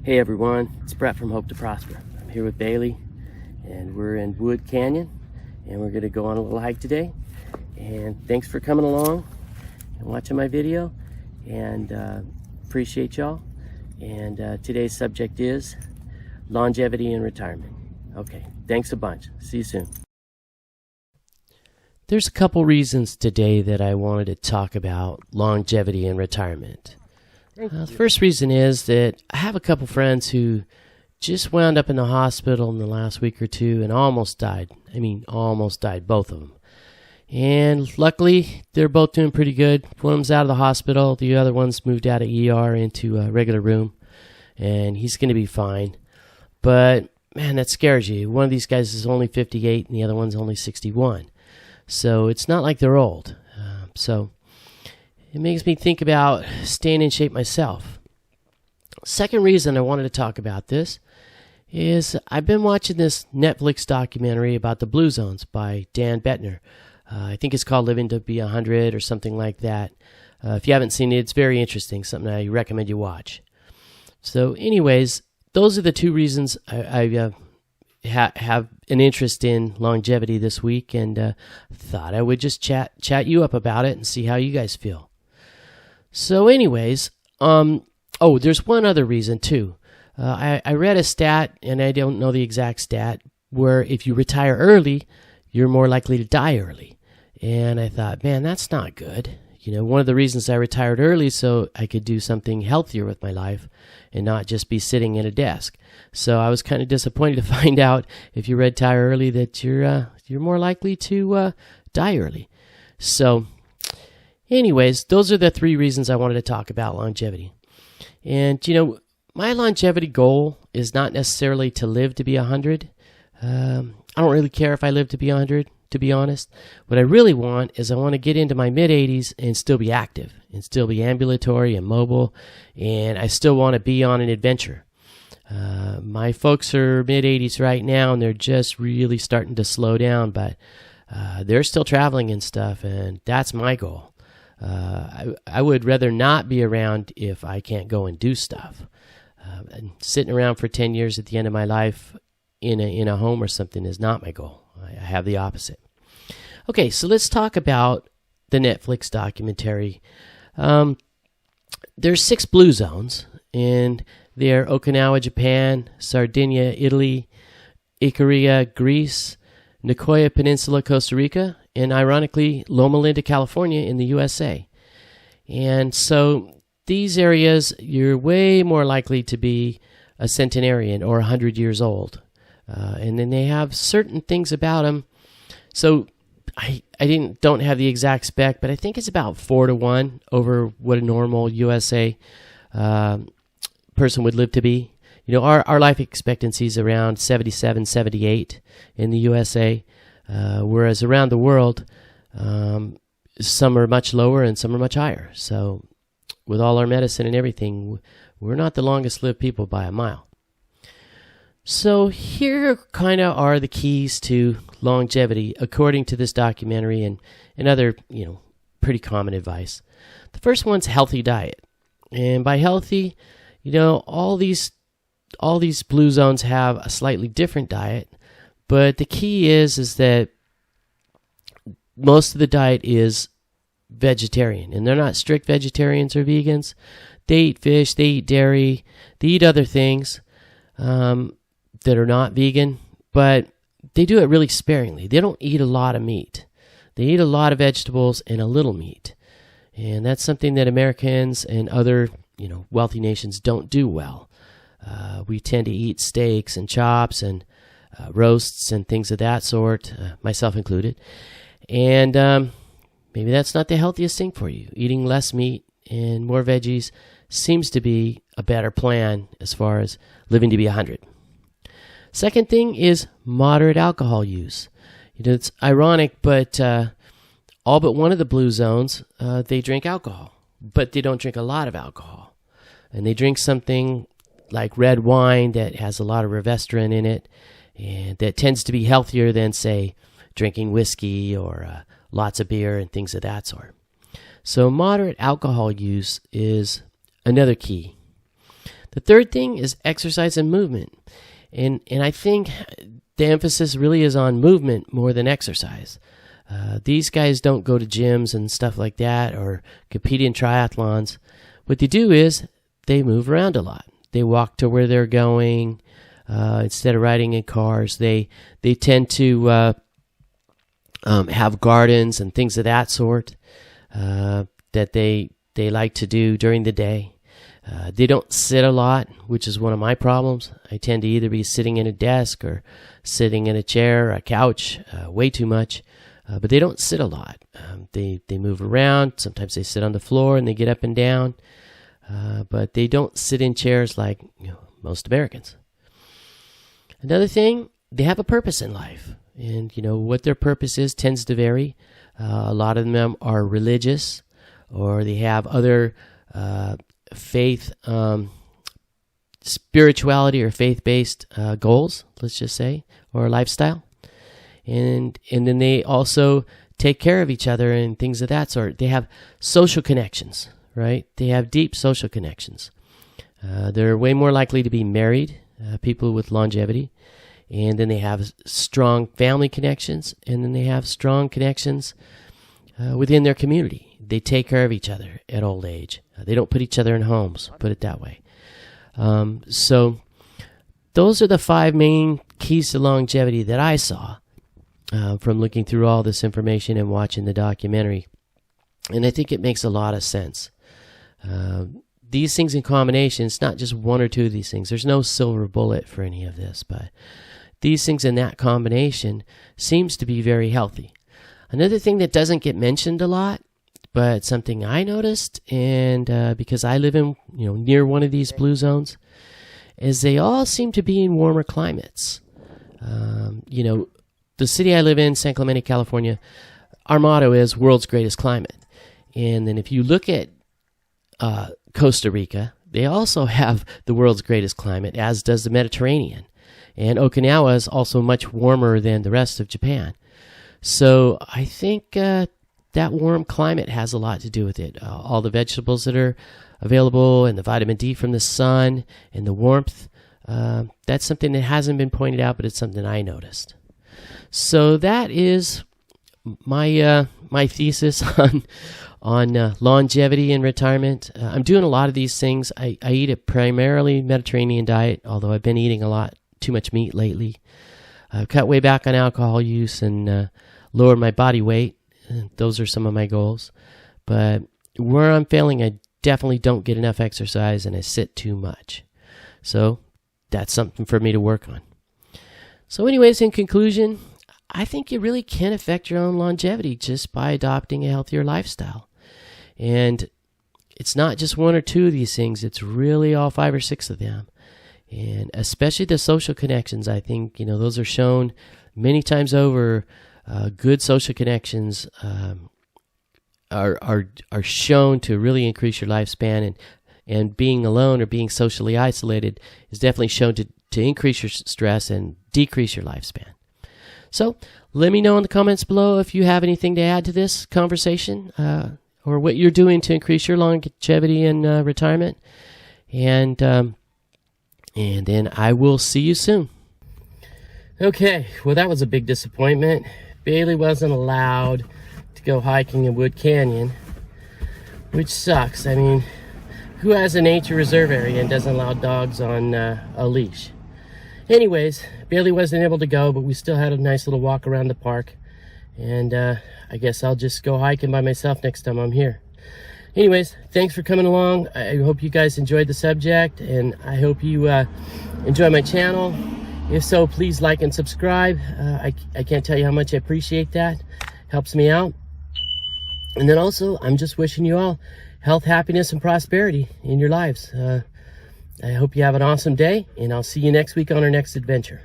Hey everyone, it's Brett from Hope to Prosper. I'm here with Bailey and we're in Wood Canyon and we're going to go on a little hike today. And thanks for coming along and watching my video, and appreciate y'all. And today's subject is longevity and retirement. Okay, thanks a bunch. See you soon. There's a couple reasons today that I wanted to talk about longevity and retirement. The first reason is that I have a couple friends who just wound up in the hospital in the last week or two and almost died. Almost died, both of them. And luckily, they're both doing pretty good. One of them's out of the hospital. The other one's moved out of ER into a regular room. And he's going to be fine. But, man, that scares you. One of these guys is only 58 and the other one's only 61. So it's not like they're old. It makes me think about staying in shape myself. Second reason I wanted to talk about this is I've been watching this Netflix documentary about the Blue Zones by Dan Bettner. I think it's called Living to Be 100 or something like that. If you haven't seen it, it's very interesting, something I recommend you watch. So anyways, those are the two reasons I have an interest in longevity this week, and thought I would just chat you up about it and see how you guys feel. So anyways, there's one other reason too. I read a stat, and I don't know the exact stat, where if you retire early, you're more likely to die early. And I thought, man, that's not good. One of the reasons I retired early is so I could do something healthier with my life and not just be sitting at a desk. So I was kind of disappointed to find out if you retire early that you're more likely to die early. So anyways, those are the three reasons I wanted to talk about longevity. And, my longevity goal is not necessarily to live to be 100. I don't really care if I live to be 100, to be honest. What I really want is I want to get into my mid-80s and still be active and still be ambulatory and mobile, and I still want to be on an adventure. My folks are mid-80s right now, and they're just really starting to slow down, but they're still traveling and stuff, and that's my goal. I would rather not be around if I can't go and do stuff. And sitting around for 10 years at the end of my life in a home or something is not my goal. I have the opposite. Okay, so let's talk about the Netflix documentary. There's 6 blue zones, and they're Okinawa, Japan, Sardinia, Italy, Icaria, Greece, Nicoya Peninsula, Costa Rica, and ironically, Loma Linda, California in the USA. And so these areas, you're way more likely to be a centenarian or 100 years old. And then they have certain things about them. So I don't have the exact spec, but I think it's about 4-to-1 over what a normal USA person would live to be. Our life expectancy is around 77, 78 in the USA, whereas around the world, some are much lower and some are much higher. So with all our medicine and everything, we're not the longest lived people by a mile. So here kind of are the keys to longevity according to this documentary and other, pretty common advice. The first one's healthy diet. And by healthy, all these blue zones have a slightly different diet, but the key is that most of the diet is vegetarian, and they're not strict vegetarians or vegans. They eat fish, they eat dairy, they eat other things that are not vegan, but they do it really sparingly. They don't eat a lot of meat. They eat a lot of vegetables and a little meat, and that's something that Americans and other wealthy nations don't do well. We tend to eat steaks and chops and roasts and things of that sort, myself included, and maybe that's not the healthiest thing for you. Eating less meat and more veggies seems to be a better plan as far as living to be 100. Second thing is moderate alcohol use. It's ironic, but all but one of the blue zones, they drink alcohol, but they don't drink a lot of alcohol. And they drink something like red wine that has a lot of resveratrol in it, and that tends to be healthier than, say, drinking whiskey or lots of beer and things of that sort. So moderate alcohol use is another key. The third thing is exercise and movement. And I think the emphasis really is on movement more than exercise. These guys don't go to gyms and stuff like that or compete in triathlons. What they do is they move around a lot. They walk to where they're going instead of riding in cars. They tend to have gardens and things of that sort that they like to do during the day. They don't sit a lot, which is one of my problems. I tend to either be sitting in a desk or sitting in a chair, a couch, way too much. But they don't sit a lot. They move around. Sometimes they sit on the floor and they get up and down. But they don't sit in chairs like most Americans. Another thing, they have a purpose in life. And, what their purpose is tends to vary. A lot of them are religious, or they have other faith, spirituality or faith-based goals, let's just say, or lifestyle. And then they also take care of each other and things of that sort. They have social connections, right? They have deep social connections. They're way more likely to be married, people with longevity. And then they have strong family connections, and then they have strong connections within their community. They take care of each other at old age. They don't put each other in homes, put it that way. So those are the 5 main keys to longevity that I saw from looking through all this information and watching the documentary. And I think it makes a lot of sense. These things in combination, it's not just 1 or 2 of these things. There's no silver bullet for any of this, but these things in that combination seems to be very healthy. Another thing that doesn't get mentioned a lot, but something I noticed, and because I live in near one of these blue zones, is they all seem to be in warmer climates. The city I live in, San Clemente, California, our motto is world's greatest climate. And then if you look at Costa Rica, they also have the world's greatest climate, as does the Mediterranean. And Okinawa is also much warmer than the rest of Japan. So I think that warm climate has a lot to do with it. All the vegetables that are available and the vitamin D from the sun and the warmth, that's something that hasn't been pointed out, but it's something I noticed. So that is my thesis on longevity and retirement. I'm doing a lot of these things. I eat a primarily Mediterranean diet, although I've been eating a lot too much meat lately. I've cut way back on alcohol use and lowered my body weight. Those are some of my goals. But where I'm failing, I definitely don't get enough exercise and I sit too much. So that's something for me to work on. So anyways, in conclusion, I think you really can affect your own longevity just by adopting a healthier lifestyle. And it's not just 1 or 2 of these things. It's really all 5 or 6 of them. And especially the social connections, I think, those are shown many times over. Good social connections are shown to really increase your lifespan, and being alone or being socially isolated is definitely shown to increase your stress and decrease your lifespan. So let me know in the comments below if you have anything to add to this conversation or what you're doing to increase your longevity and retirement. And then I will see you soon. Okay, well, that was a big disappointment. Bailey wasn't allowed to go hiking in Wood Canyon, which sucks. I mean, who has a nature reserve area and doesn't allow dogs on a leash? Anyways, Bailey wasn't able to go, but we still had a nice little walk around the park. And I guess I'll just go hiking by myself next time I'm here. Anyways, thanks for coming along. I hope you guys enjoyed the subject, and I hope you enjoy my channel. If so, please like and subscribe. I can't tell you how much I appreciate that. Helps me out. And then also, I'm just wishing you all health, happiness, and prosperity in your lives. I hope you have an awesome day, and I'll see you next week on our next adventure.